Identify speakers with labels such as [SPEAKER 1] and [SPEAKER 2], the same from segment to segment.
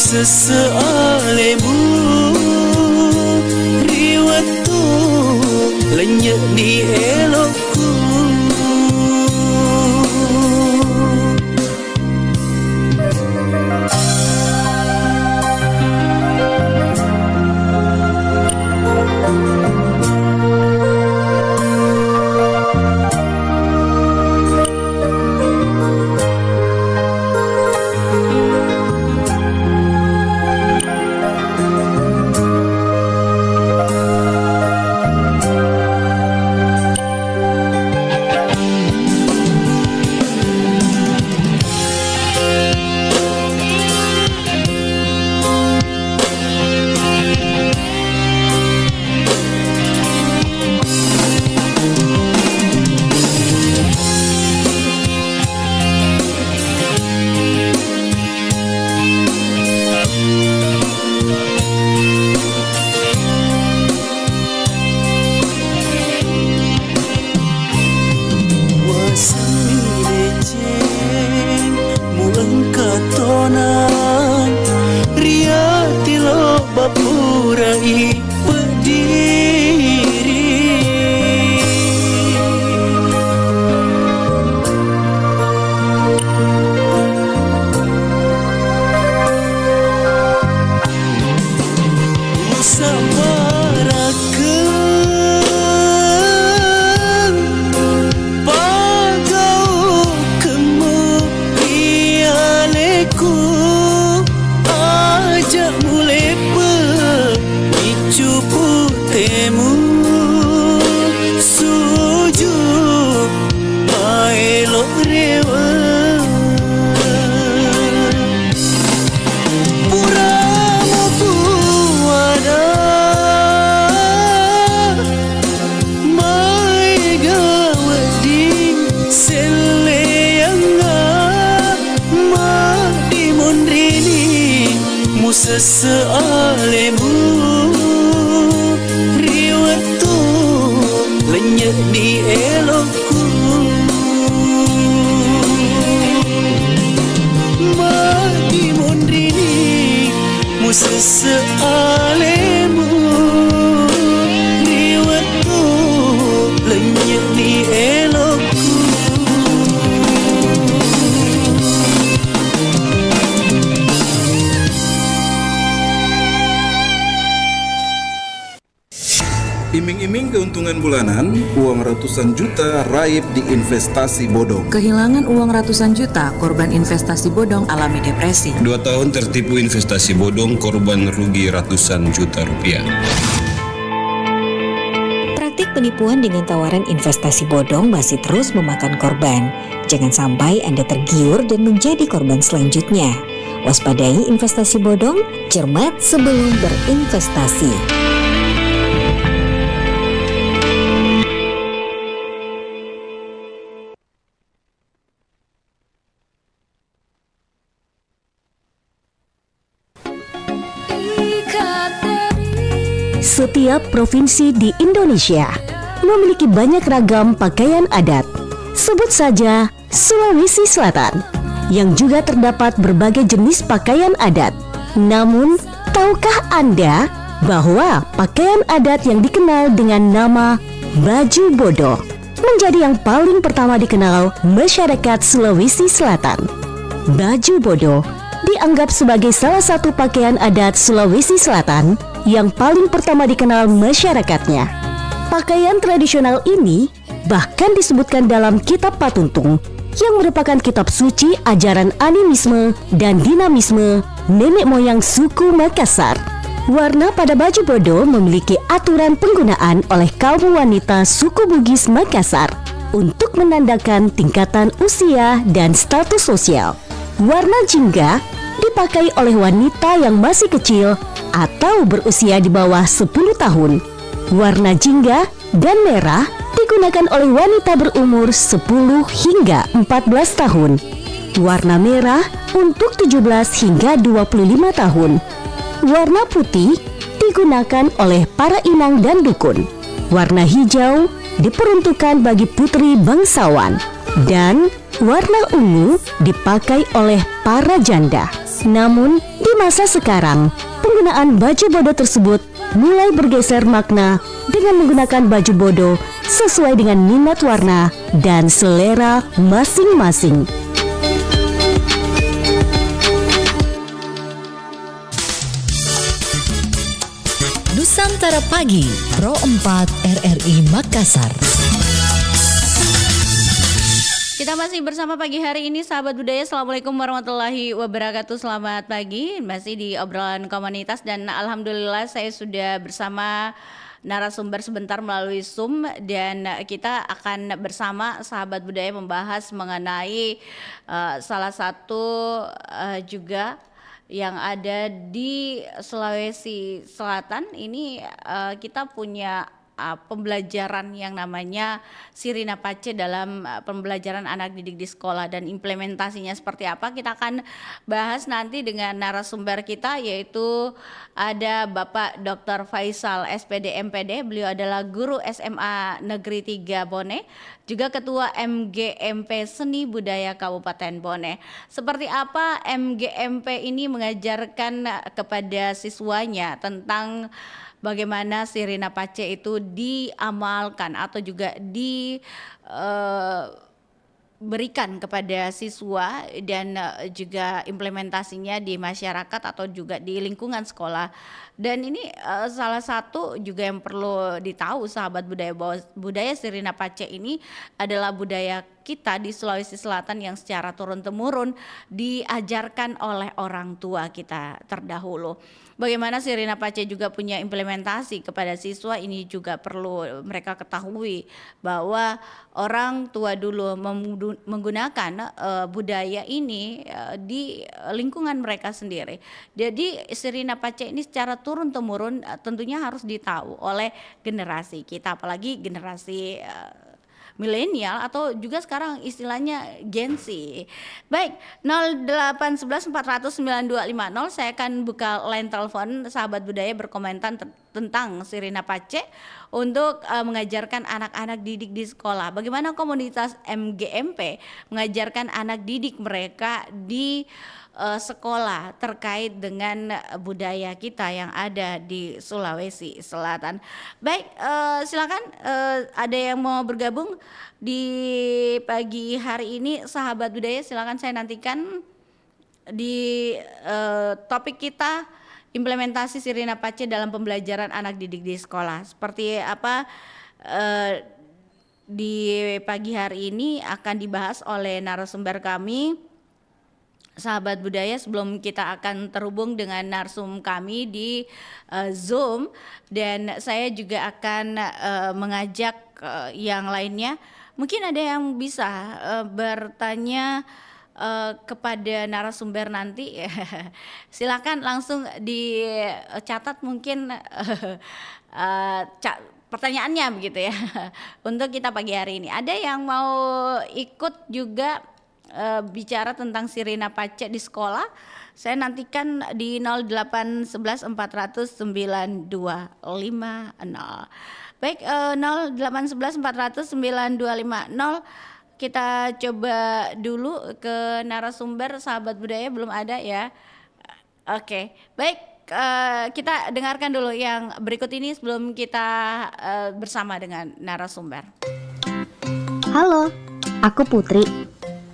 [SPEAKER 1] sesealemu riwatu lenyek di elokku. Bapurai berdiri musabarakan pagau kemuliaanku ajak mulai cupu temu sujud maelok rewa puramu puada mai gawadi seleyanga ma dimundrini musa sealemu lenyek di elokku mati mondrini musa sealemu riwatu lenyek di elokku.
[SPEAKER 2] Iming-iming keuntungan bulanan, uang ratusan juta raib di investasi bodong.
[SPEAKER 3] Kehilangan uang ratusan juta, korban investasi bodong alami depresi.
[SPEAKER 4] 2 tahun tertipu investasi bodong, korban rugi ratusan juta rupiah.
[SPEAKER 5] Praktik penipuan dengan tawaran investasi bodong masih terus memakan korban. Jangan sampai Anda tergiur dan menjadi korban selanjutnya. Waspadai investasi bodong, cermat sebelum berinvestasi.
[SPEAKER 6] Setiap provinsi di Indonesia memiliki banyak ragam pakaian adat. Sebut saja Sulawesi Selatan, yang juga terdapat berbagai jenis pakaian adat. Namun, tahukah Anda bahwa pakaian adat yang dikenal dengan nama baju bodoh menjadi yang paling pertama dikenal masyarakat Sulawesi Selatan? Baju bodoh dianggap sebagai salah satu pakaian adat Sulawesi Selatan yang paling pertama dikenal masyarakatnya. Pakaian tradisional ini bahkan disebutkan dalam Kitab Patuntung, yang merupakan kitab suci ajaran animisme dan dinamisme nenek moyang suku Makassar. Warna pada baju bodoh memiliki aturan penggunaan oleh kaum wanita suku Bugis Makassar untuk menandakan tingkatan usia dan status sosial. Warna jingga dipakai oleh wanita yang masih kecil atau berusia di bawah 10 tahun. Warna jingga dan merah digunakan oleh wanita berumur 10 hingga 14 tahun. Warna merah untuk 17 hingga 25 tahun. Warna putih digunakan oleh para inang dan dukun. Warna hijau diperuntukkan bagi putri bangsawan. Dan warna ungu dipakai oleh para janda. Namun, di masa sekarang, penggunaan baju bodo tersebut mulai bergeser makna dengan menggunakan baju bodo sesuai dengan minat warna dan selera masing-masing.
[SPEAKER 7] Nusantara Pagi, Pro 4 RRI Makassar.
[SPEAKER 8] Kita masih bersama pagi hari ini sahabat budaya. Assalamualaikum warahmatullahi wabarakatuh. Selamat pagi, masih di obrolan komunitas dan alhamdulillah saya sudah bersama narasumber sebentar melalui Zoom dan kita akan bersama sahabat budaya membahas mengenai salah satu juga yang ada di Sulawesi Selatan. Ini kita punya pembelajaran yang namanya Sirina Pace dalam pembelajaran anak didik di sekolah, dan implementasinya seperti apa kita akan bahas nanti dengan narasumber kita, yaitu ada Bapak Dr. Faisal SPD MPD. Beliau adalah guru SMA Negeri 3 Bone, juga Ketua MGMP Seni Budaya Kabupaten Bone. Seperti apa MGMP ini mengajarkan kepada siswanya tentang bagaimana Sirina Pace itu diamalkan atau juga diberikan kepada siswa dan juga implementasinya di masyarakat atau juga di lingkungan sekolah. Dan ini salah satu juga yang perlu ditahu sahabat budaya, bahwa budaya Sirina Pace ini adalah budaya kita di Sulawesi Selatan yang secara turun-temurun diajarkan oleh orang tua kita terdahulu. Bagaimana Sirina Pace juga punya implementasi kepada siswa, ini juga perlu mereka ketahui bahwa orang tua dulu menggunakan budaya ini di lingkungan mereka sendiri. Jadi Sirina Pace ini secara turun-temurun tentunya harus ditahu oleh generasi kita, apalagi generasi milenial atau juga sekarang istilahnya Gen Z. Baik, 0811 400 9250, saya akan buka line telepon sahabat budaya berkomentar tentang Sirina Pace untuk mengajarkan anak-anak didik di sekolah. Bagaimana komunitas MGMP mengajarkan anak didik mereka di sekolah terkait dengan budaya kita yang ada di Sulawesi Selatan. Baik, silakan ada yang mau bergabung di pagi hari ini sahabat budaya, silakan. Saya nantikan di topik kita implementasi Sirina Pace dalam pembelajaran anak didik di sekolah. Seperti apa di pagi hari ini akan dibahas oleh narasumber kami sahabat budaya. Sebelum kita akan terhubung dengan narsum kami di Zoom, dan saya juga akan mengajak yang lainnya. Mungkin ada yang bisa bertanya kepada narasumber nanti. Silakan langsung dicatat mungkin pertanyaannya begitu ya. Untuk kita pagi hari ini, ada yang mau ikut juga bicara tentang Sirina Pace di sekolah? Saya nantikan di 0811 400 9250. Baik, 0811 400 9250. Kita coba dulu ke narasumber sahabat budaya, belum ada ya. Oke, baik, kita dengarkan dulu yang berikut ini sebelum kita bersama dengan narasumber.
[SPEAKER 6] Halo, aku Putri.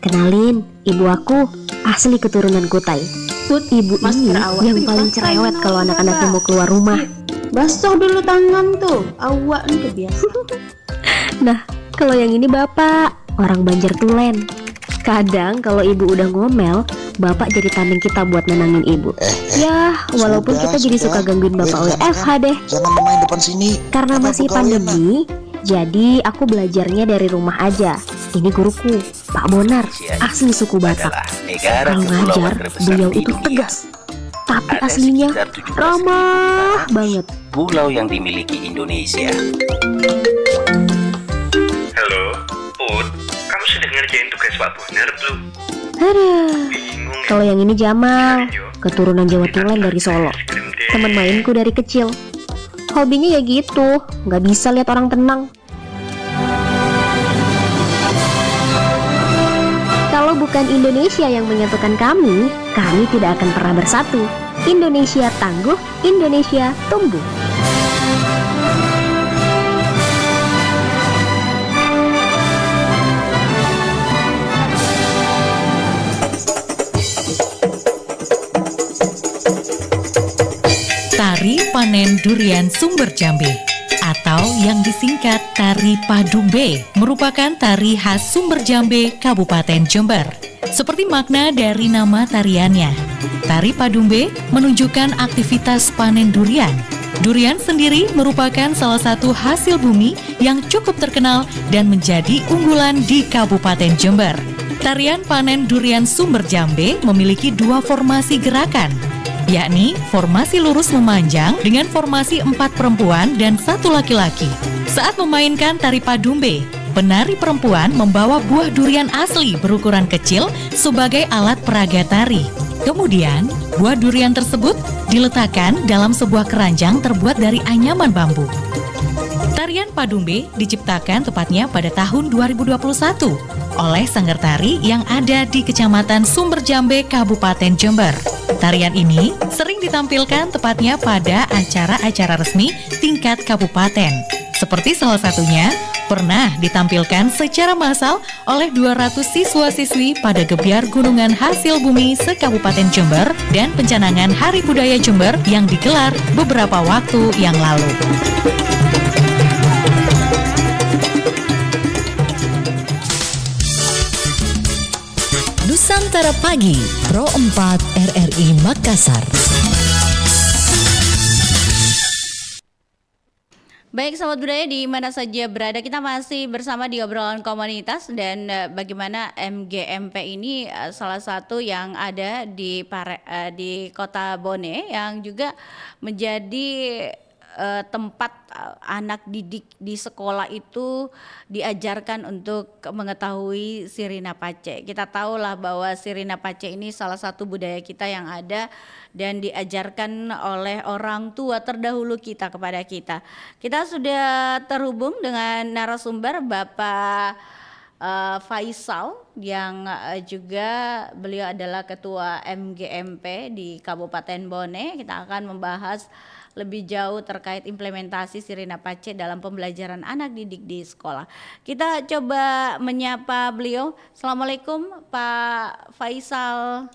[SPEAKER 6] Kenalin, ibu aku asli keturunan Kutai. Ibu ini yang paling cerewet kalau anak-anaknya mau keluar rumah.
[SPEAKER 9] Basuh dulu tangan tuh, awak nih kebiasaan.
[SPEAKER 6] Nah, kalau yang ini bapak, orang Banjar Tulen. Kadang kalau ibu udah ngomel, bapak jadi tameng kita buat nenangin ibu. Ya, walaupun kita jadi suka gangguin bapak WFH deh.
[SPEAKER 10] Jangan main depan sini.
[SPEAKER 6] Karena masih pandemi, jadi aku belajarnya dari rumah aja. Ini guruku, Pak Bonar, asli suku Batak. Kalau ngajar, beliau itu tegas, tapi aslinya ramah banget.
[SPEAKER 11] Pulau yang dimiliki Indonesia.
[SPEAKER 12] Halo, Put, kamu sudah ngerjain tugas Pak Bonar belum?
[SPEAKER 6] Aduh, kalau yang ini Jamal, keturunan Jawa Tulen dari Solo. Teman mainku dari kecil. Hobinya ya gitu, nggak bisa lihat orang tenang. Kalau
[SPEAKER 10] Kalau bukan Indonesia yang menyatukan kami tidak akan pernah bersatu. Indonesia tangguh, Indonesia tumbuh.
[SPEAKER 7] Tari Panen Durian Sumber Jambe atau yang disingkat Tari Padumbe merupakan tari khas Sumber Jambe, Kabupaten Jember. Seperti makna dari nama tariannya, Tari Padumbe menunjukkan aktivitas panen durian. Durian sendiri merupakan salah satu hasil bumi yang cukup terkenal dan menjadi unggulan di Kabupaten Jember. Tarian Panen Durian Sumber Jambe memiliki 2 formasi gerakan, yakni formasi lurus memanjang dengan formasi 4 perempuan dan 1 laki-laki. Saat memainkan tari padumbe, penari perempuan membawa buah durian asli berukuran kecil sebagai alat peraga tari. Kemudian, buah durian tersebut diletakkan dalam sebuah keranjang terbuat dari anyaman bambu. Tarian padumbe diciptakan tepatnya pada tahun 2021 oleh sanggar tari yang ada di Kecamatan Sumber Jambe, Kabupaten Jember. Tarian ini sering ditampilkan tepatnya pada acara-acara resmi tingkat kabupaten. Seperti salah satunya pernah ditampilkan secara massal oleh 200 siswa-siswi pada Gebyar Gunungan Hasil Bumi se-Kabupaten Jember dan pencanangan Hari Budaya Jember yang digelar beberapa waktu yang lalu. Nusantara Pagi, Pro 4 RRI Makassar.
[SPEAKER 8] Baik sahabat budaya di mana saja berada, kita masih bersama di obrolan komunitas dan bagaimana MGMP ini salah satu yang ada di Kota Bone yang juga menjadi tempat anak didik di sekolah itu diajarkan untuk mengetahui Sirina Pace. Kita tahulah bahwa Sirina Pace ini salah satu budaya kita yang ada dan diajarkan oleh orang tua terdahulu kita kepada kita. Kita sudah terhubung dengan narasumber Bapak Faisal yang juga beliau adalah Ketua MGMP di Kabupaten Bone. Kita akan membahas lebih jauh terkait implementasi Sirina Pace dalam pembelajaran anak didik di sekolah. Kita coba menyapa beliau. Assalamualaikum Pak Faisal.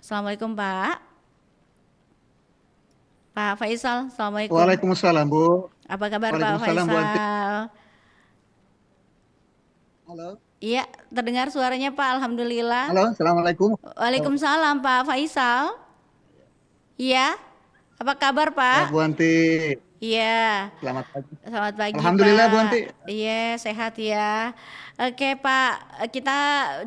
[SPEAKER 8] Assalamualaikum Pak. Pak Faisal, Assalamualaikum.
[SPEAKER 13] Waalaikumsalam Bu.
[SPEAKER 8] Apa kabar Pak Faisal?
[SPEAKER 13] Bu Anti. Halo.
[SPEAKER 8] Iya, terdengar suaranya Pak, Alhamdulillah.
[SPEAKER 13] Halo, Assalamualaikum.
[SPEAKER 8] Waalaikumsalam Pak Faisal. Iya, apa kabar Pak?
[SPEAKER 13] Ya, Bu Anti.
[SPEAKER 8] Iya.
[SPEAKER 13] Selamat pagi.
[SPEAKER 8] Selamat pagi
[SPEAKER 13] Alhamdulillah
[SPEAKER 8] Pak.
[SPEAKER 13] Bu Anti.
[SPEAKER 8] Iya, sehat ya. Oke Pak, kita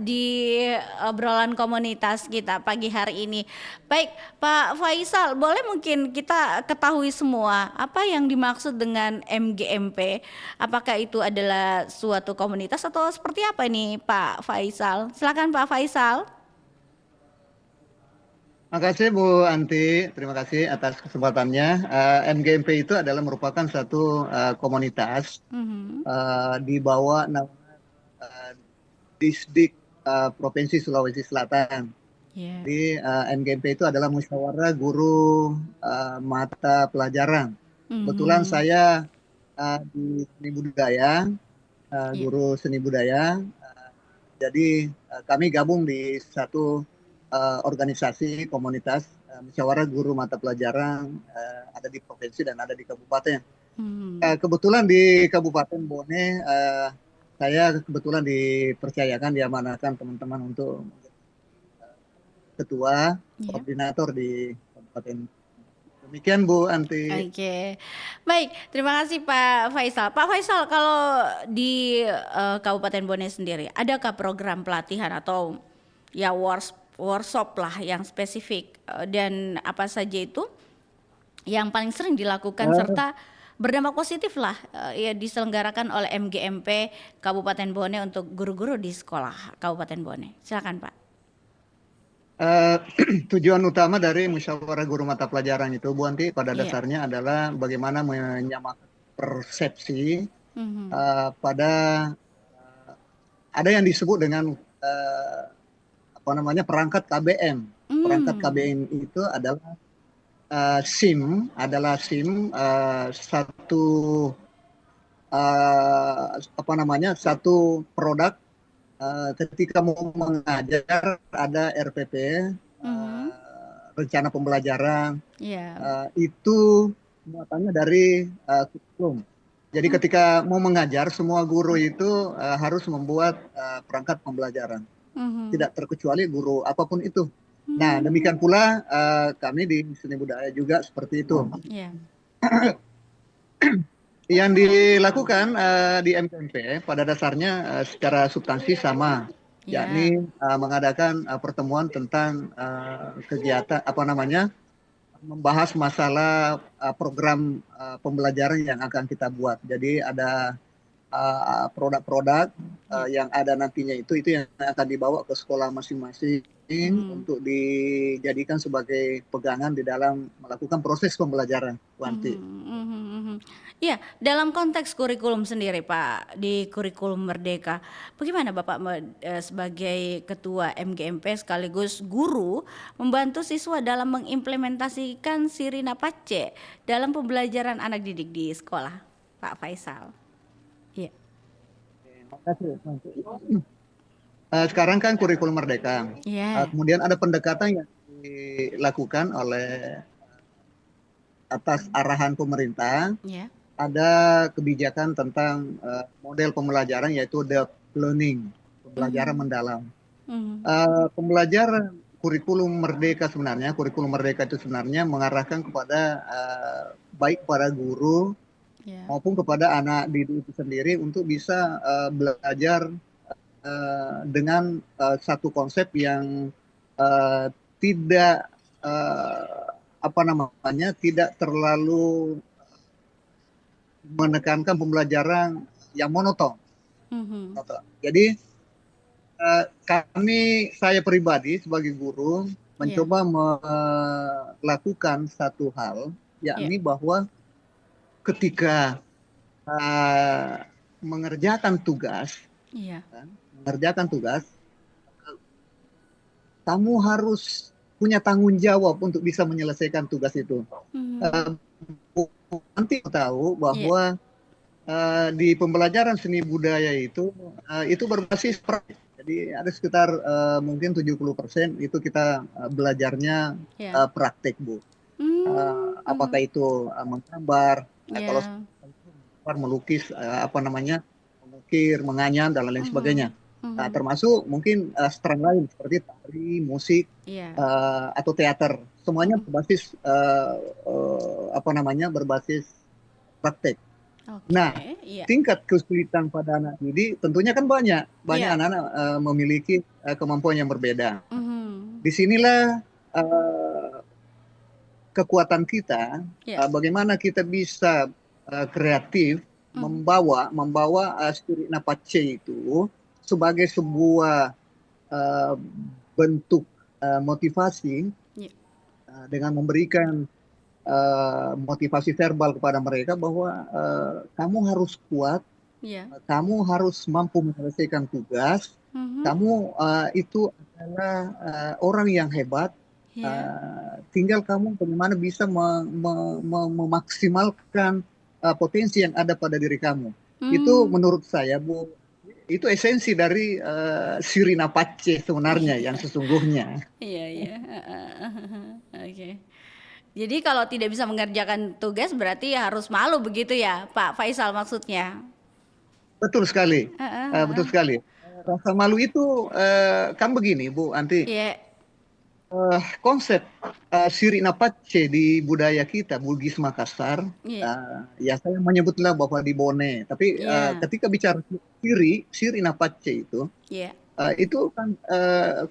[SPEAKER 8] di obrolan komunitas kita pagi hari ini. Baik Pak Faisal, boleh mungkin kita ketahui semua apa yang dimaksud dengan MGMP? Apakah itu adalah suatu komunitas atau seperti apa nih Pak Faisal? Silakan Pak Faisal.
[SPEAKER 13] Terima kasih Bu Anti, terima kasih atas kesempatannya. MGMP itu adalah merupakan satu komunitas di bawah nama Disdik Provinsi Sulawesi Selatan. Jadi MGMP itu adalah musyawarah guru mata pelajaran. Kebetulan saya di seni budaya, guru seni budaya. Jadi kami gabung di satu organisasi komunitas musyawarah guru mata pelajaran ada di provinsi dan ada di kabupaten. Kebetulan di Kabupaten Bone saya kebetulan dipercayakan, diamanahkan teman-teman untuk ketua koordinator di kabupaten. Demikian Bu Anti.
[SPEAKER 8] Oke. Baik, terima kasih Pak Faisal. Pak Faisal, kalau di Kabupaten Bone sendiri adakah program pelatihan atau ya workshop lah yang spesifik dan apa saja itu yang paling sering dilakukan serta berdampak positif lah ya diselenggarakan oleh MGMP Kabupaten Bone untuk guru-guru di sekolah Kabupaten Bone. Silakan Pak.
[SPEAKER 13] Tujuan utama dari musyawarah guru mata pelajaran itu Bu Anti pada dasarnya adalah bagaimana menyamakan persepsi pada ada yang disebut dengan perangkat KBM. Perangkat KBM itu adalah SIM satu satu produk ketika mau mengajar ada RPP, rencana pembelajaran, itu muatannya dari kurikulum. Jadi ketika mau mengajar, semua guru itu harus membuat perangkat pembelajaran. Tidak terkecuali guru apapun itu. Nah, demikian pula kami di seni budaya juga seperti itu. Yang dilakukan di MKMP pada dasarnya secara substansi sama, yakni mengadakan pertemuan tentang kegiatan membahas masalah program pembelajaran yang akan kita buat. Jadi ada produk-produk yang ada nantinya itu yang akan dibawa ke sekolah masing-masing untuk dijadikan sebagai pegangan di dalam melakukan proses pembelajaran.
[SPEAKER 8] Iya, dalam konteks kurikulum sendiri Pak, di kurikulum Merdeka, bagaimana Bapak sebagai Ketua MGMP sekaligus guru membantu siswa dalam mengimplementasikan Sirina Pace dalam pembelajaran anak didik di sekolah, Pak Faisal? Iya.
[SPEAKER 13] Sekarang kan kurikulum Merdeka. Kemudian ada pendekatan yang dilakukan oleh atas arahan pemerintah. Ada kebijakan tentang model pembelajaran yaitu deep learning, pembelajaran mendalam. Pembelajaran kurikulum Merdeka itu sebenarnya mengarahkan kepada baik para guru maupun kepada anak didik itu sendiri untuk bisa belajar dengan satu konsep yang tidak tidak terlalu menekankan pembelajaran yang monoton. Jadi saya pribadi sebagai guru mencoba melakukan satu hal, yakni bahwa ketika mengerjakan tugas, kamu harus punya tanggung jawab untuk bisa menyelesaikan tugas itu. Nanti tahu bahwa di pembelajaran seni budaya itu berbasis praktik. Jadi ada sekitar mungkin 70% itu kita belajarnya praktik, Bu. Apakah itu menggambar, kalau melukis, mengukir, menganyam dan lain sebagainya. Termasuk mungkin strand lain seperti tari, musik, atau teater. Semuanya berbasis berbasis praktek. Nah, tingkat kesulitan pada anak didik tentunya kan banyak anak-anak memiliki kemampuan yang berbeda. Disinilah kekuatan kita, bagaimana kita bisa kreatif membawa Sirina Pace itu sebagai sebuah bentuk motivasi dengan memberikan motivasi verbal kepada mereka bahwa kamu harus kuat, kamu harus mampu menyelesaikan tugas, kamu itu adalah orang yang hebat, tinggal kamu bagaimana bisa memaksimalkan potensi yang ada pada diri kamu. Itu menurut saya, Bu, itu esensi dari Sirina Pace sebenarnya yang sesungguhnya.
[SPEAKER 8] Oke. Jadi kalau tidak bisa mengerjakan tugas berarti harus malu begitu ya, Pak Faisal maksudnya?
[SPEAKER 13] Betul sekali, betul sekali. Rasa malu itu kan begini, Bu Anti. Konsep Sirina Pace di budaya kita, Bugis Makassar, ya saya menyebutlah bahwa di Bone. Tapi ketika bicara Sirina Pace itu kan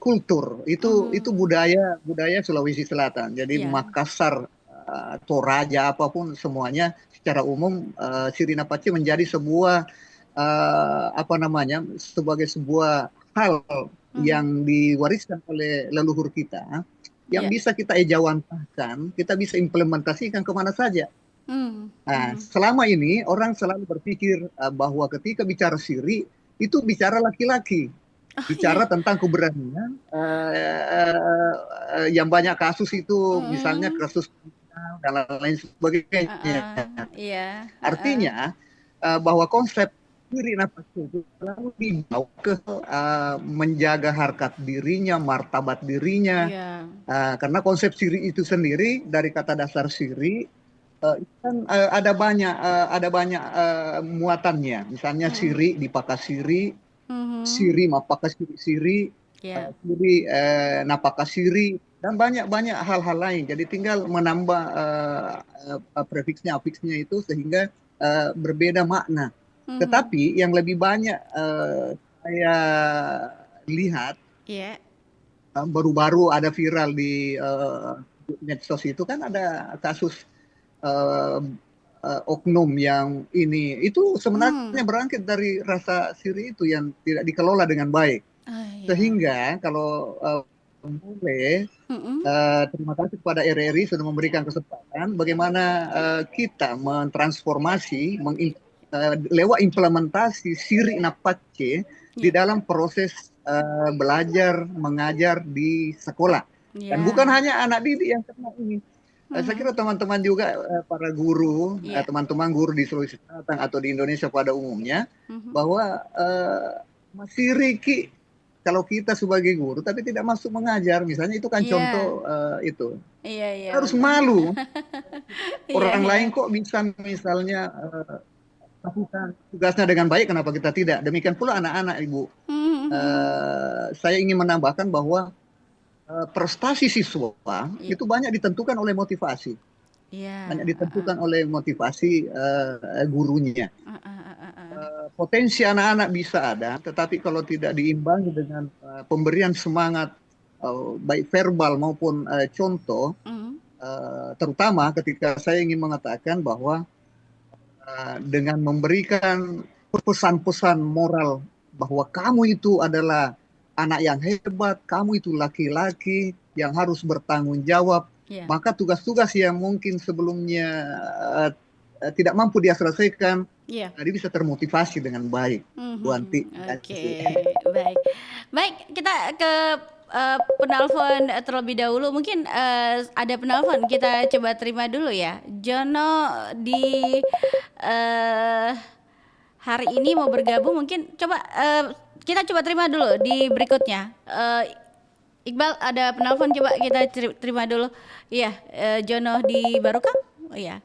[SPEAKER 13] kultur, itu budaya Sulawesi Selatan. Jadi Makassar, Toraja, apapun semuanya secara umum Sirina Pace menjadi sebuah sebagai sebuah hal yang diwariskan oleh leluhur kita, yang bisa kita ejawantahkan, kita bisa implementasikan kemana saja. Nah, selama ini orang selalu berpikir bahwa ketika bicara siri itu bicara laki-laki, bicara tentang keberanian. Yang banyak kasus itu, misalnya kasus dan lain sebagainya. Artinya bahwa konsep siri nafas itu selalu dibawa ke menjaga harkat dirinya, martabat dirinya. Karena konsep siri itu sendiri dari kata dasar siri kan ada banyak muatannya. Misalnya siri dipaka siri, siri mapaka siri, siri napaka siri, dan banyak hal-hal lain. Jadi tinggal menambah prefiksnya, afiksnya itu sehingga berbeda makna. Tetapi yang lebih banyak saya lihat baru-baru ada viral di medsos itu kan ada kasus oknum yang ini itu sebenarnya berangkat dari rasa siri itu yang tidak dikelola dengan baik. Sehingga kalau boleh terima kasih kepada RRI sudah memberikan kesempatan bagaimana kita mentransformasi lewat implementasi siri napace di dalam proses belajar mengajar di sekolah. Dan bukan hanya anak didik yang kena ini. Saya kira teman-teman juga para guru, teman-teman guru di Sulawesi Selatan atau di Indonesia pada umumnya, bahwa masih Riki kalau kita sebagai guru tapi tidak masuk mengajar, misalnya itu kan contoh itu. Harus malu. Orang lain kok bisa misalnya lakukan tugasnya dengan baik, kenapa kita tidak? Demikian pula anak-anak, Ibu. Saya ingin menambahkan bahwa prestasi siswa itu banyak ditentukan oleh motivasi, banyak ditentukan oleh motivasi gurunya. Potensi anak-anak bisa ada, tetapi kalau tidak diimbangi dengan pemberian semangat baik verbal maupun contoh, terutama ketika saya ingin mengatakan bahwa dengan memberikan pesan-pesan moral bahwa kamu itu adalah anak yang hebat, kamu itu laki-laki yang harus bertanggung jawab, maka tugas-tugas yang mungkin sebelumnya tidak mampu dia selesaikan, dia bisa termotivasi dengan baik. Bu Anti.
[SPEAKER 8] Baik, kita ke penelpon terlebih dahulu. Mungkin ada penelpon, kita coba terima dulu ya. Jono di hari ini mau bergabung, mungkin coba kita coba terima dulu di berikutnya. Iqbal ada penelpon, coba kita terima dulu. Iya, Jono di Barukang. Oh iya.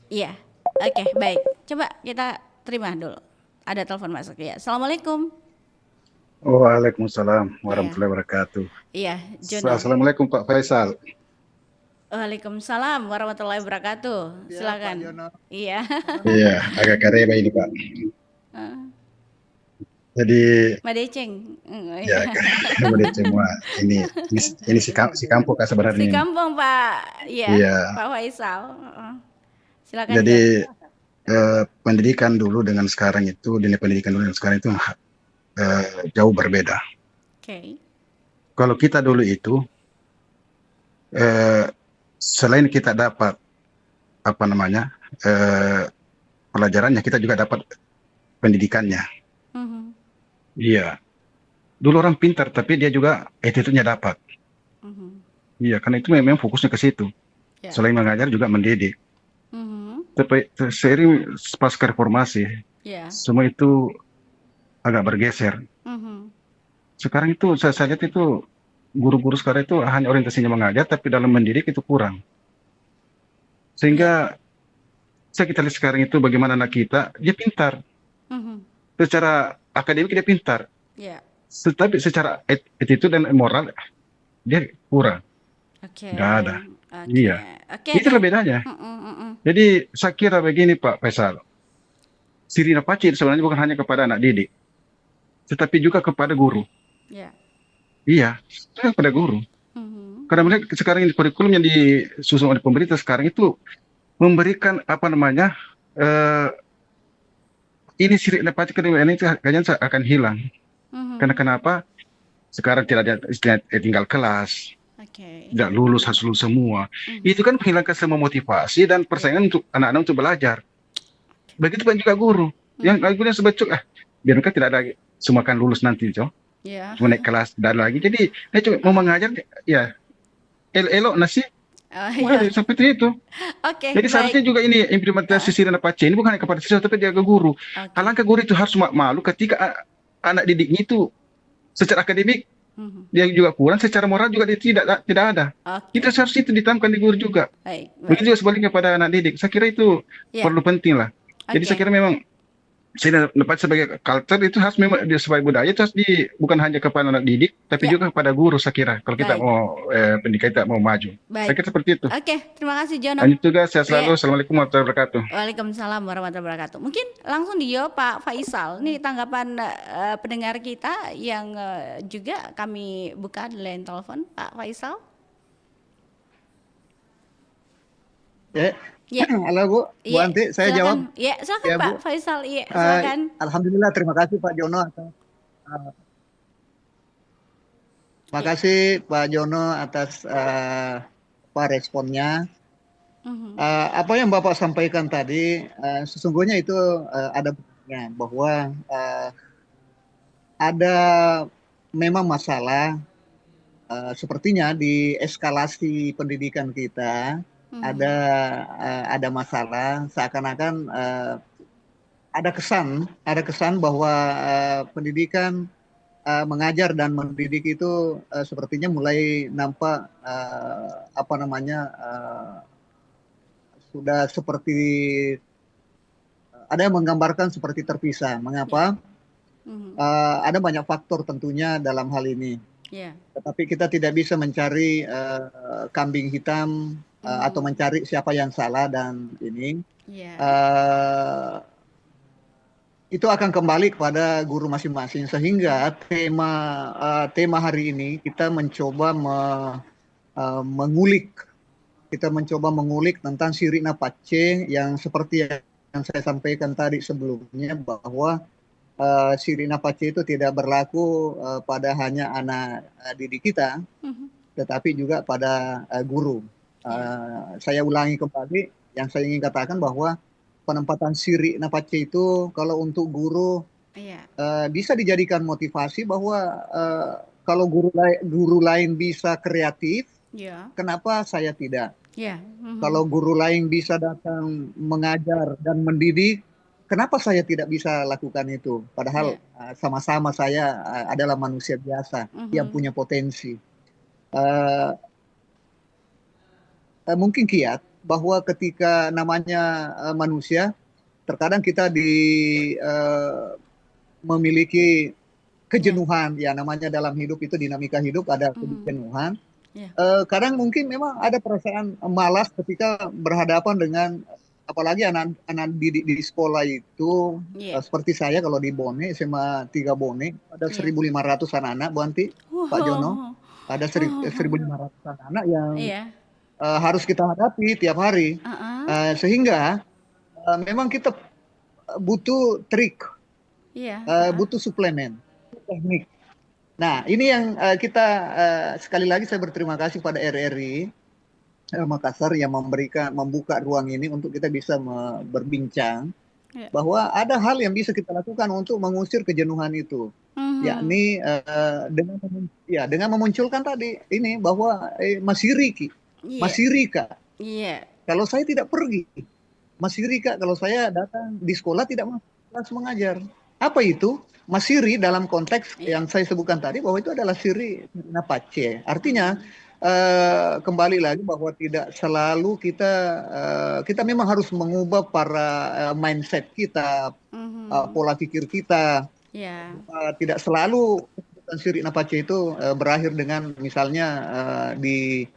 [SPEAKER 8] Iya. Oke, baik. Coba kita terima dulu. Ada telepon masuk ya. Assalamualaikum.
[SPEAKER 14] Waalaikumsalam warahmatullahi wabarakatuh.
[SPEAKER 8] Iya, Jono.
[SPEAKER 14] Assalamualaikum Pak Faisal.
[SPEAKER 8] Waalaikumsalam warahmatullahi wabarakatuh. Silakan. Iya.
[SPEAKER 14] Iya, agak kareba ini Pak. Jadi
[SPEAKER 8] Madeceng.
[SPEAKER 14] Ya, Madeceng. Wah, ini si kampung Kak sebenarnya.
[SPEAKER 8] Si kampung Pak. Iya. Pak Faisal. Silakan.
[SPEAKER 14] Jadi pendidikan dulu dengan sekarang itu, dunia pendidikan dulu dengan sekarang itu jauh berbeda. Kalau kita dulu itu selain kita dapat pelajarannya, kita juga dapat pendidikannya. Iya, dulu orang pintar tapi dia juga attitude-nya dapat. Iya, karena itu memang fokusnya ke situ. Selain mengajar juga mendidik. Tapi seiring pasca reformasi, semua itu agak bergeser. Sekarang itu saya lihat itu guru-guru sekarang itu hanya orientasinya mengajar, tapi dalam mendidik itu kurang. Sehingga kita lihat sekarang itu bagaimana anak kita, dia pintar. Secara akademik dia pintar. Tetapi secara attitude dan moral dia kurang. Nggak ada. Iya. Itulah bedanya. Jadi saya kira begini Pak Faisal. Siri napace sebenarnya bukan hanya kepada anak didik, tetapi juga kepada guru. Iya, kepada guru. Karena mereka sekarang ini kurikulum yang disusun oleh pemerintah sekarang itu memberikan ini siri napace ini kayaknya akan hilang. Karena kenapa? Sekarang tidak ada istilah tinggal kelas. Tidak lulus, harus lulus semua. Itu kan menghilangkan semua motivasi dan persaingan untuk anak-anak untuk belajar. Begitu pun juga guru. Yang gurunya sebetulnya biar mereka tidak ada semua kan lulus nanti, cuma naik kelas dan lagi. Jadi dia cuma mau mengajar, ya elok nasi. Seperti itu. Jadi seharusnya juga ini implementasi Sirina Pace ini bukan hanya kepada siswa tapi juga ke guru. Alangkah guru itu harus malu ketika anak didiknya itu secara akademik dia juga kurang, secara moral juga dia tidak ada. Kita seharusnya itu ditanamkan di guru juga. Begitu juga sebaliknya pada anak didik. Saya kira itu perlu penting lah. Jadi saya kira memang saya dapat sebagai culture itu harus memang dia sebagai budaya itu harus bukan hanya kepada anak didik tapi juga kepada guru, saya kira kalau kita mau pendidikan kita mau maju. Saya kira seperti itu.
[SPEAKER 8] Terima kasih Jono.
[SPEAKER 14] Lanjut juga, saya selalu. Assalamualaikum warahmatullahi wabarakatuh.
[SPEAKER 8] Waalaikumsalam warahmatullahi wabarakatuh. Mungkin langsung dijawab Pak Faisal. Nih tanggapan pendengar kita yang juga kami buka di line telepon, Pak Faisal.
[SPEAKER 13] Halo Bu, Bu Anti, saya jawab.
[SPEAKER 8] Silakan Pak Faisal. Silakan.
[SPEAKER 13] Alhamdulillah, terima kasih Pak Jono terima kasih Pak Jono atas responnya. Apa yang Bapak sampaikan tadi, sesungguhnya itu ada buktinya bahwa ada memang masalah sepertinya di eskalasi pendidikan kita. Ada masalah seakan-akan ada kesan bahwa pendidikan mengajar dan mendidik itu sepertinya mulai nampak sudah seperti ada yang menggambarkan seperti terpisah. Mengapa? Ada banyak faktor tentunya dalam hal ini. Tetapi kita tidak bisa mencari kambing hitam atau mencari siapa yang salah dan ini itu akan kembali kepada guru masing-masing sehingga tema hari ini kita mencoba mengulik tentang Sirina Pace yang seperti yang saya sampaikan tadi sebelumnya bahwa Sirina Pace itu tidak berlaku pada hanya anak didik kita tetapi juga pada guru. Saya ulangi kembali yang saya ingin katakan bahwa penempatan Sirina Pace itu kalau untuk guru bisa dijadikan motivasi bahwa kalau guru lain bisa kreatif, kenapa saya tidak? Kalau guru lain bisa datang mengajar dan mendidik, kenapa saya tidak bisa lakukan itu? Padahal sama-sama saya adalah manusia biasa yang punya potensi. Mungkin kiat bahwa ketika namanya manusia terkadang kita memiliki kejenuhan, ya namanya dalam hidup itu dinamika hidup ada kejenuhan. Kadang mungkin memang ada perasaan malas ketika berhadapan dengan apalagi anak didik di sekolah itu seperti saya kalau di Bone SMA 3 Bone ada 1.500 anak-anak Bu Anti, Pak Jono, ada 1.500 anak yang harus kita hadapi tiap hari, sehingga memang kita butuh trik, butuh suplemen, teknik. Nah ini yang kita sekali lagi saya berterima kasih pada RRI Makassar yang membuka ruang ini untuk kita bisa berbincang bahwa ada hal yang bisa kita lakukan untuk mengusir kejenuhan itu, yakni dengan memunculkan tadi ini bahwa masih Rika. Kalau saya tidak pergi, Mas Rika kalau saya datang di sekolah tidak masuk mengajar. Apa itu? Mas Siri dalam konteks yang saya sebutkan tadi bahwa itu adalah Sirina Pace. Artinya kembali lagi bahwa tidak selalu kita memang harus mengubah mindset kita, pola pikir kita. Tidak selalu Sirina Pace itu berakhir dengan misalnya di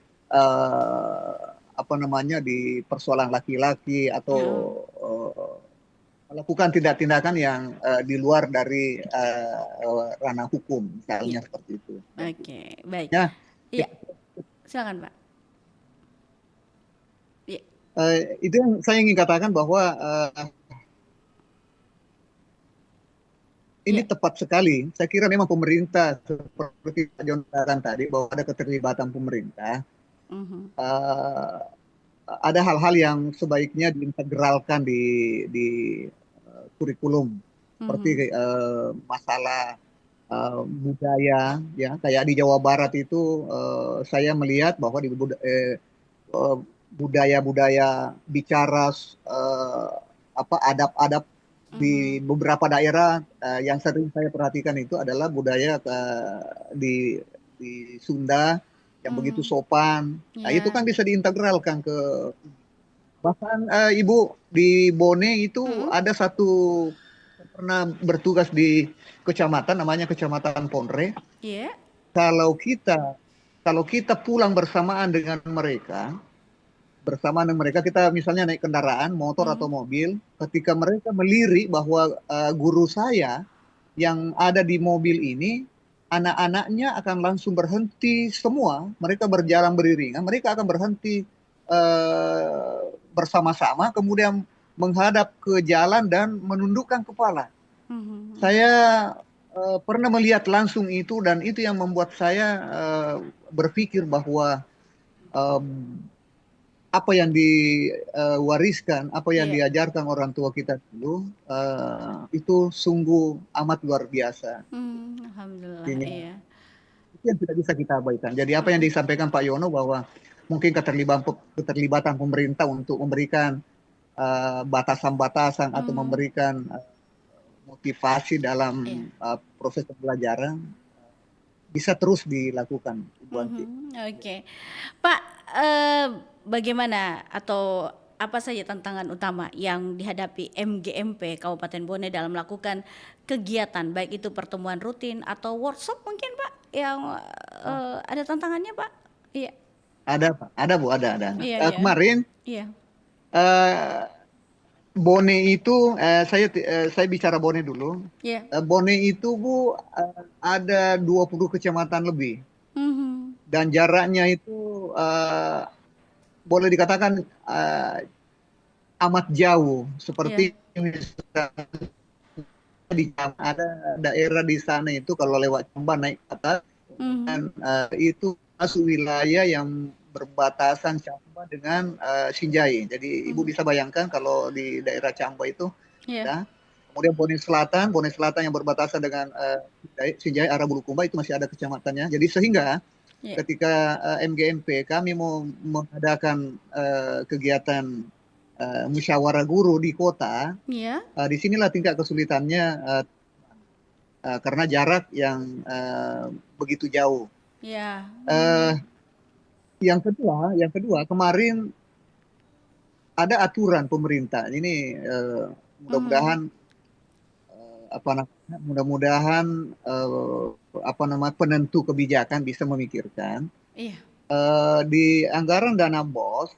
[SPEAKER 13] di persoalan laki-laki atau melakukan tindakan yang di luar dari ranah hukum misalnya seperti itu.
[SPEAKER 8] Oke, baik. Silakan Pak.
[SPEAKER 13] Itu yang saya ingin katakan bahwa ini tepat sekali. Saya kira memang pemerintah seperti Pak Jon katakan tadi bahwa ada keterlibatan pemerintah. Ada hal-hal yang sebaiknya diintegralkan di kurikulum seperti masalah budaya, ya kayak di Jawa Barat itu saya melihat bahwa di budaya-budaya bicara adab-adab di beberapa daerah yang sering saya perhatikan itu adalah budaya di Sunda yang begitu sopan. Nah, itu kan bisa diintegralkan ke bahkan Ibu di Bone itu ada satu pernah bertugas di kecamatan namanya Kecamatan Ponre.
[SPEAKER 8] Iya.
[SPEAKER 13] Kalau kita pulang bersamaan dengan mereka kita misalnya naik kendaraan motor atau mobil, ketika mereka melirik bahwa guru saya yang ada di mobil ini, anak-anaknya akan langsung berhenti semua, mereka berjalan beriringan, mereka akan berhenti bersama-sama, kemudian menghadap ke jalan dan menundukkan kepala. Saya pernah melihat langsung itu, dan itu yang membuat saya berpikir bahwa apa yang diwariskan, apa yang diajarkan orang tua kita dulu, itu sungguh amat luar biasa.
[SPEAKER 8] Alhamdulillah. Iya.
[SPEAKER 13] Itu yang tidak bisa kita abaikan. Jadi apa yang disampaikan Pak Yono bahwa mungkin keterlibatan pemerintah untuk memberikan batasan-batasan atau memberikan motivasi dalam proses pembelajaran bisa terus dilakukan, Ibu Anti.
[SPEAKER 8] Oke. Pak, bagaimana atau apa saja tantangan utama yang dihadapi MGMP Kabupaten Bone dalam melakukan kegiatan, baik itu pertemuan rutin atau workshop mungkin Pak, yang ada tantangannya Pak? Iya.
[SPEAKER 13] Ada Pak, ada Bu, ada.
[SPEAKER 8] Iya.
[SPEAKER 13] Kemarin Bone itu, saya bicara Bone dulu.
[SPEAKER 8] Yeah.
[SPEAKER 13] Bone itu Bu ada 20 kecamatan lebih, dan jaraknya itu boleh dikatakan amat jauh. Seperti ada daerah di sana itu kalau lewat Camba naik ke atas, dan itu masuk wilayah yang berbatasan Camba dengan Sinjai. Jadi Ibu bisa bayangkan kalau di daerah Camba itu, ya. Kemudian Bone Selatan yang berbatasan dengan Sinjai arah Bulukumba itu masih ada kecamatannya. Jadi sehingga ketika MGMP kami mau mengadakan kegiatan musyawarah guru di kota, disinilah tingkat kesulitannya karena jarak yang begitu jauh. Yang kedua kemarin ada aturan pemerintah. Ini mudah-mudahan penentu kebijakan bisa memikirkan. Di anggaran dana BOS,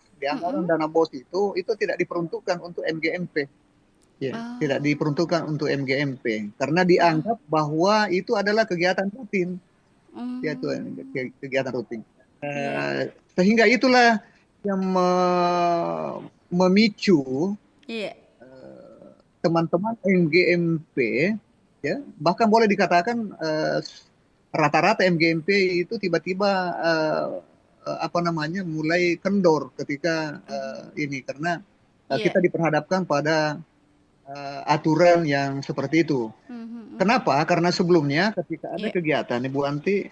[SPEAKER 13] itu tidak diperuntukkan untuk MGMP. Tidak diperuntukkan untuk MGMP karena dianggap bahwa itu adalah kegiatan rutin. Yaitu kegiatan rutin. Sehingga itulah yang memicu teman-teman MGMP, ya, bahkan boleh dikatakan rata-rata MGMP itu tiba-tiba mulai kendor ketika ini karena kita diperhadapkan pada aturan yang seperti itu. Kenapa? Karena sebelumnya ketika ada kegiatan Ibu Anti,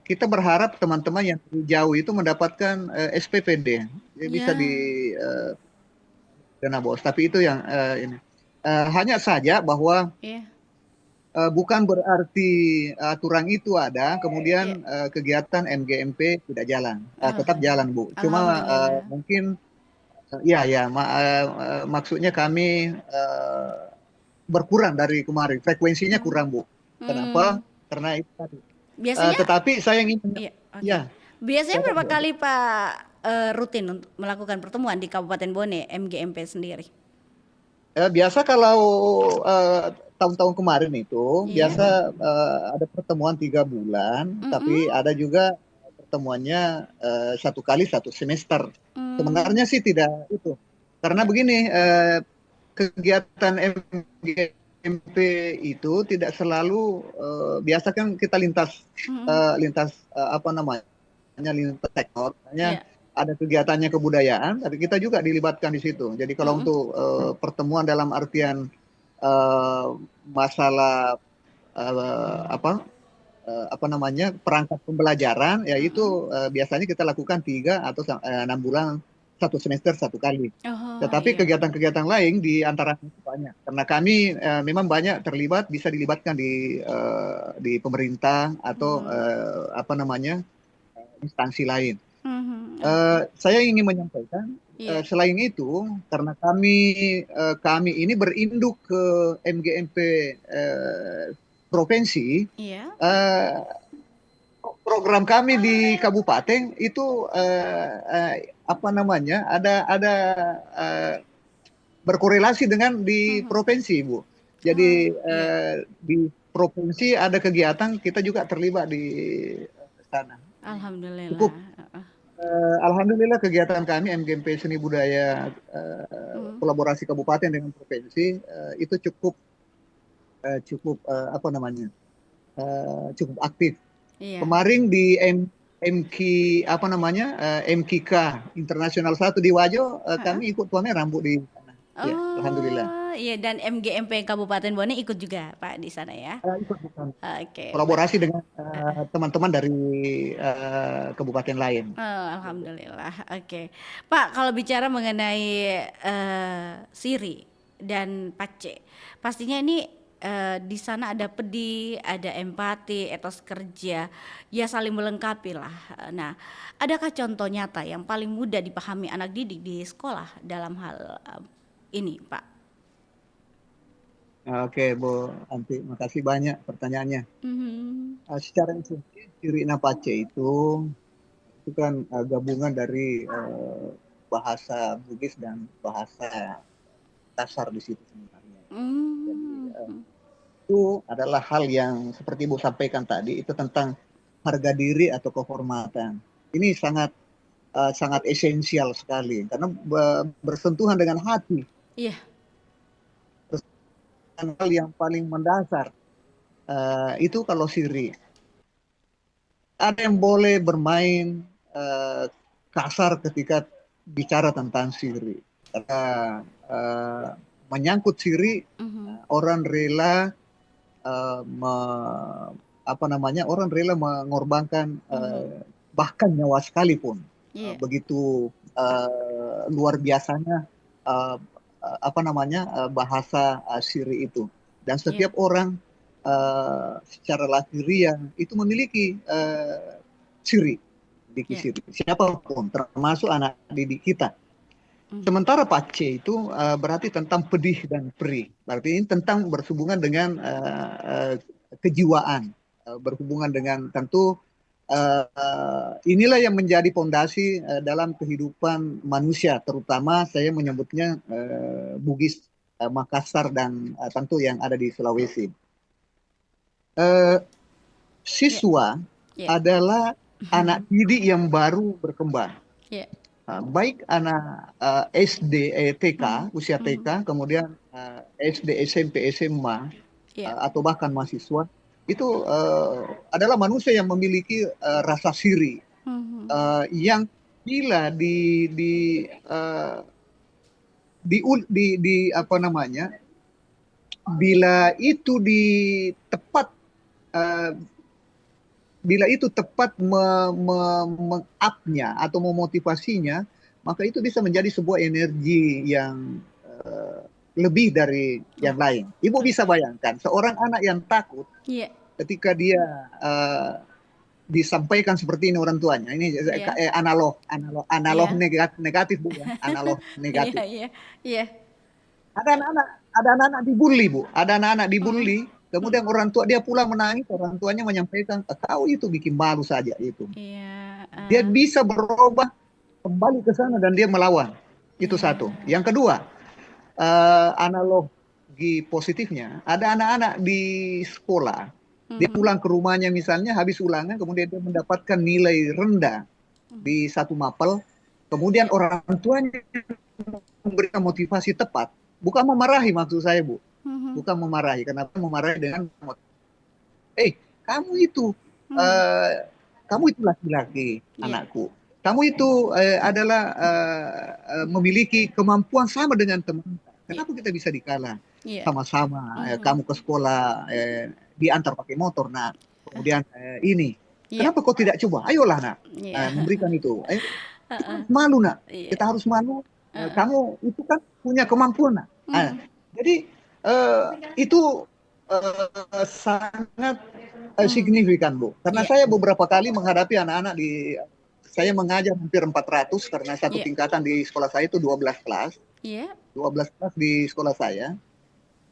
[SPEAKER 13] kita berharap teman-teman yang jauh itu mendapatkan SPPD, bisa di dana BOS. Tapi itu yang ini. Hanya saja bahwa bukan berarti aturan itu ada, kemudian kegiatan MGMP tidak jalan, tetap jalan Bu. Cuma mungkin maksudnya kami berkurang dari kemarin, frekuensinya kurang Bu. Kenapa? Karena itu tadi.
[SPEAKER 8] Biasanya,
[SPEAKER 13] tetapi saya ingin
[SPEAKER 8] biasanya berapa kali Pak rutin untuk melakukan pertemuan di Kabupaten Bone MGMP sendiri?
[SPEAKER 13] Biasa kalau tahun-tahun kemarin itu biasa ada pertemuan 3 bulan, tapi ada juga pertemuannya 1 kali 1 semester. Sebenarnya sih tidak itu, karena begini, kegiatan MGMP itu tidak selalu biasa kan kita lintas sektor, ada kegiatannya kebudayaan, tapi kita juga dilibatkan di situ. Jadi kalau untuk pertemuan dalam artian masalah apa namanya perangkat pembelajaran, yaitu biasanya kita lakukan 3 atau 6 bulan 1 semester 1 kali. Tetapi kegiatan-kegiatan lain di antara itu banyak. Karena kami memang banyak terlibat, bisa dilibatkan di pemerintah atau apa namanya instansi lain. Saya ingin menyampaikan selain itu, karena kami ini berinduk ke MGMP provinsi, program kami di kabupaten itu apa namanya ada berkorelasi dengan di provinsi, Bu. Jadi di provinsi ada kegiatan, kita juga terlibat di sana.
[SPEAKER 8] Alhamdulillah.
[SPEAKER 13] Cukup. Alhamdulillah kegiatan kami MGMP Seni Budaya kolaborasi kabupaten dengan provinsi itu cukup apa namanya cukup aktif. Kemarin di apa namanya MKK Internasional 1 di Wajo kami ikut tuannya rambut di sana. Ya, alhamdulillah.
[SPEAKER 8] Iya, dan MGMP Kabupaten Bone ikut juga Pak di sana ya.
[SPEAKER 13] Ikut di sana.
[SPEAKER 8] Oke.
[SPEAKER 13] Kolaborasi dengan teman-teman dari kabupaten lain.
[SPEAKER 8] Alhamdulillah. Oke. Pak, kalau bicara mengenai Siri dan Pace, pastinya ini di sana ada pedih, ada empati, etos kerja, ya saling melengkapi lah. Nah, adakah contoh nyata yang paling mudah dipahami anak didik di sekolah dalam hal ini, Pak?
[SPEAKER 13] Oke, Bu Anti, makasih banyak pertanyaannya. Secara intuitif, Siri dan Pace itu kan gabungan dari bahasa Bugis dan bahasa dasar di situ sebenarnya. Jadi, itu adalah hal yang seperti Ibu sampaikan tadi, itu tentang harga diri atau kehormatan. Ini sangat esensial sekali karena bersentuhan dengan hati.
[SPEAKER 8] Iya.
[SPEAKER 13] Hal yang paling mendasar itu kalau Siri. Ada yang boleh bermain kasar ketika bicara tentang Siri. Karena menyangkut Siri, orang rela orang rela mengorbankan bahkan nyawa sekalipun. Begitu luar biasanya bahasa Siri itu. Dan setiap orang secara lahiriah itu memiliki Siri, Siri. Siapapun, termasuk anak didik kita. Sementara Pace itu berarti tentang pedih dan perih. Berarti ini tentang berhubungan dengan kejiwaan, berhubungan dengan tentu inilah yang menjadi fondasi dalam kehidupan manusia, terutama saya menyebutnya Bugis, Makassar dan tentu yang ada di Sulawesi. Siswa adalah anak didik yang baru berkembang. Baik anak SD, TK, usia TK, kemudian SD, SMP, SMA, atau bahkan mahasiswa, itu adalah manusia yang memiliki rasa Siri, yang bila bila itu tepat meng-up-nya atau memotivasinya, maka itu bisa menjadi sebuah energi yang lebih dari yang lain. Ibu bisa bayangkan seorang anak yang takut ketika dia disampaikan seperti ini orang tuanya. Ini analog negatif, bukan analog negatif. Ada anak-anak dibully, Bu. Ada anak-anak dibully. Kemudian orang tua dia pulang menangis, orang tuanya menyampaikan, kau itu bikin malu saja itu. Dia bisa berubah kembali ke sana dan dia melawan. Itu satu. Yang kedua, analogi positifnya, ada anak-anak di sekolah, dia pulang ke rumahnya misalnya habis ulangan, kemudian dia mendapatkan nilai rendah di satu mapel, kemudian orang tuanya memberikan motivasi tepat, bukan memarahi maksud saya, Bu. Bukan memarahi. Kenapa memarahi dengan kamu itu laki-laki, anakku. Kamu itu adalah memiliki kemampuan sama dengan teman. Kenapa kita bisa dikalah? sama-sama. Kamu ke sekolah diantar pakai motor, nak. Kemudian ini, kenapa kau tidak coba? Ayolah, nak, memberikan itu. Malu, nak. Kita harus malu. Kamu itu kan punya kemampuan, nak. Jadi itu sangat signifikan, Bu. Karena saya beberapa kali menghadapi anak-anak saya mengajar hampir 400 karena satu tingkatan di sekolah saya itu 12 kelas. 12 kelas di sekolah saya.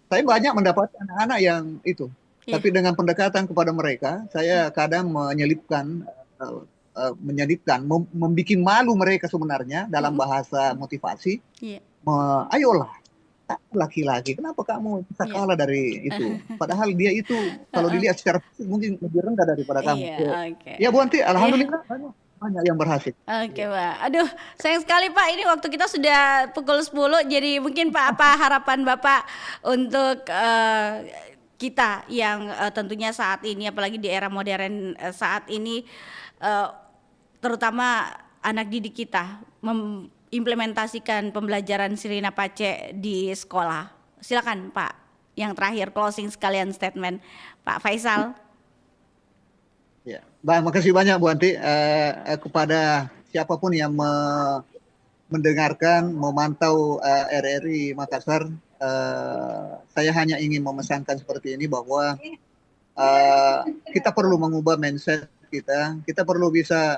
[SPEAKER 13] Saya banyak mendapati anak-anak yang itu. Tapi dengan pendekatan kepada mereka, saya kadang menyelipkan, membuat malu mereka sebenarnya dalam bahasa motivasi. Ayolah, laki-laki, kenapa kamu bisa kalah dari itu? Padahal dia itu kalau dilihat secara fisik mungkin lebih rendah daripada kamu. Ya Bu Anti, alhamdulillah banyak yang berhasil.
[SPEAKER 8] Oke, Pak. Aduh, sayang sekali Pak, ini waktu kita sudah pukul 10, jadi mungkin Pak, apa harapan Bapak untuk kita yang tentunya saat ini, apalagi di era modern saat ini, terutama anak didik kita, implementasikan pembelajaran Sirina Pace di sekolah. Silakan Pak, yang terakhir closing sekalian statement Pak Faisal.
[SPEAKER 13] Ya, makasih banyak Bu Anti. Kepada siapapun yang mendengarkan, memantau RRI Makassar, saya hanya ingin memesankan seperti ini bahwa kita perlu mengubah mindset kita perlu bisa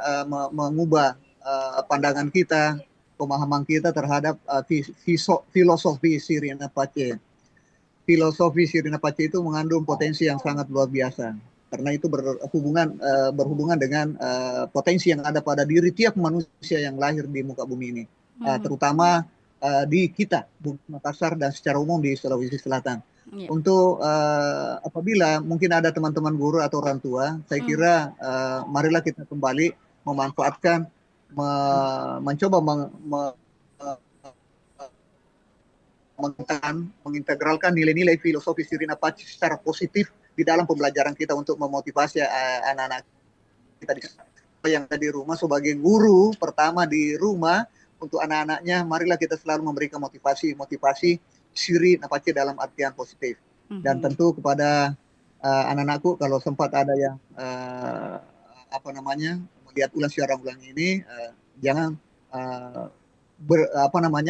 [SPEAKER 13] mengubah pandangan kita, pemahaman kita terhadap filosofi Sirina Pace. Filosofi Sirina Pace itu mengandung potensi yang sangat luar biasa, karena itu berhubungan dengan potensi yang ada pada diri tiap manusia yang lahir di muka bumi ini, terutama di kita, Makassar dan secara umum di Sulawesi Selatan. Untuk apabila mungkin ada teman-teman guru atau orang tua, saya kira marilah kita kembali memanfaatkan, mencoba mengintegralkan nilai-nilai filosofi Sirina Pace secara positif di dalam pembelajaran kita untuk memotivasi anak-anak kita yang ada di rumah. Sebagai guru pertama di rumah untuk anak-anaknya, marilah kita selalu memberikan motivasi Sirina Pace dalam artian positif. Dan tentu kepada anak-anakku, kalau sempat ada yang melihat ulang siaran ulang ini, jangan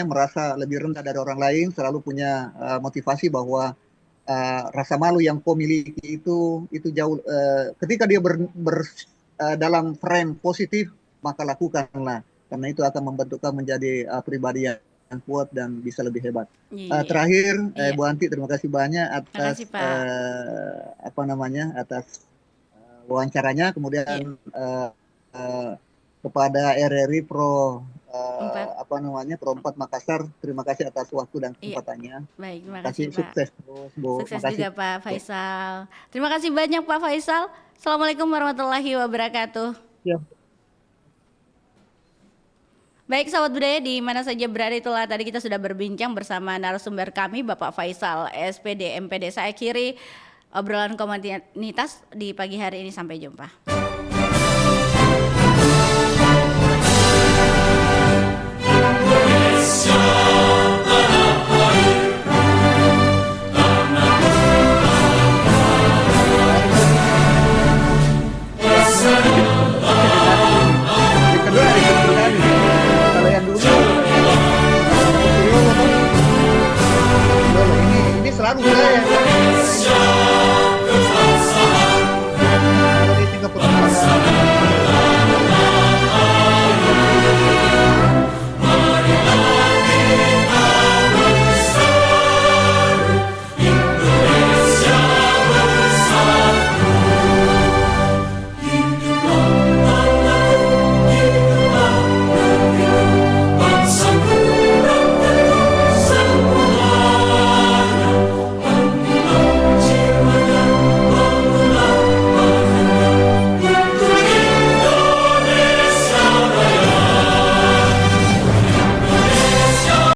[SPEAKER 13] merasa lebih rendah dari orang lain, selalu punya motivasi bahwa rasa malu yang kau miliki itu jauh, ketika dia dalam frame positif, maka lakukanlah, karena itu akan membentukkan menjadi pribadi yang kuat dan bisa lebih hebat. Terakhir, Bu Anti, terima kasih banyak atas atas wawancaranya. Kemudian kepada RRI Pro 4 Makassar, terima kasih atas waktu dan kesempatannya.
[SPEAKER 8] Baik, terima kasih Pak.
[SPEAKER 13] Sukses terus, Bu.
[SPEAKER 8] Sukses juga Pak Faisal. Terima kasih banyak Pak Faisal. Assalamualaikum warahmatullahi wabarakatuh. Baik sahabat budaya, di mana saja berada, itulah tadi kita sudah berbincang bersama narasumber kami Bapak Faisal SPD MPD. Saya akhiri obrolan komunitas di pagi hari ini, sampai jumpa.
[SPEAKER 13] Selalu saya